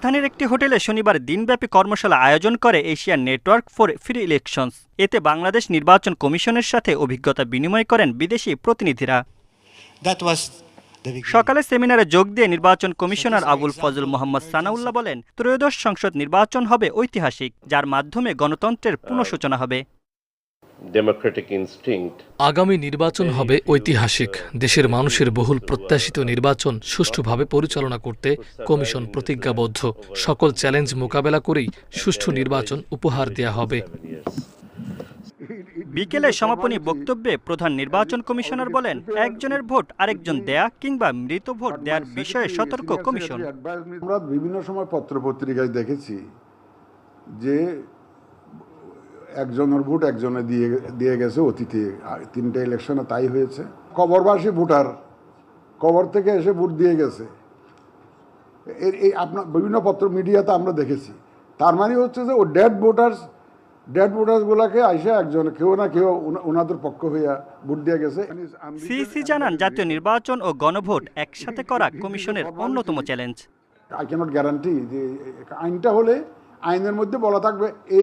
রাজধানীর একটি হোটেলে শনিবার দিনব্যাপী কর্মশালা আয়োজন করে Asian network for free elections. এতে বাংলাদেশ নির্বাচন কমিশনের সাথে অভিজ্ঞতা বিনিময় করেন বিদেশি প্রতিনিধিরা। সকালে সেমিনারে যোগ দিয়ে নির্বাচন কমিশনার আবুল ফজল মোহাম্মদ সানাউল্লাহ বলেন, ত্রয়োদশ সংসদ নির্বাচন হবে ঐতিহাসিক, যার মাধ্যমে গণতন্ত্রের পুনঃসূচনা হবে। আগামী নির্বাচন হবে ঐতিহাসিক। দেশের মানুষের বহুল প্রত্যাশিত নির্বাচন সুষ্ঠুভাবে পরিচালনা করতে কমিশন প্রতিজ্ঞাবদ্ধ। সকল চ্যালেঞ্জ মোকাবেলা করেই সুষ্ঠু নির্বাচন উপহার দেয়া হবে। বিকেলে সমাপনী বক্তব্যে প্রধান নির্বাচন কমিশনার বলেন, একজনের ভোট আরেকজন দেয়া কিংবা মৃত ভোট দেওয়ার বিষয়ে সতর্ক কমিশন। আমরা বিভিন্ন সময় পত্রপত্রিকায় দেখেছি যে একজনের ভোট একজনে দিয়ে গেছে অতীতে, 3টে ইলেকশনে তাই হয়েছে। কবরবাসী ভোটার কবর থেকে এসে ভোট দিয়ে গেছে, এই আপনার বিভিন্ন মিডিয়াতে আমরা দেখেছি। তার মানে হচ্ছে যে ও ডেড ভোটার্সগুলোকে আইসে একজন কেউ না কেউ ওনাদের পক্ষ হইয়া ভোট দিয়ে গেছে। সিইসি জানান, জাতীয় নির্বাচন ও গণভোট একসাথে করা কমিশনের অন্যতম চ্যালেঞ্জ। আই ক্যানট গ্যারান্টি যে আইনটা হলে আইনের মধ্যে বলা থাকবে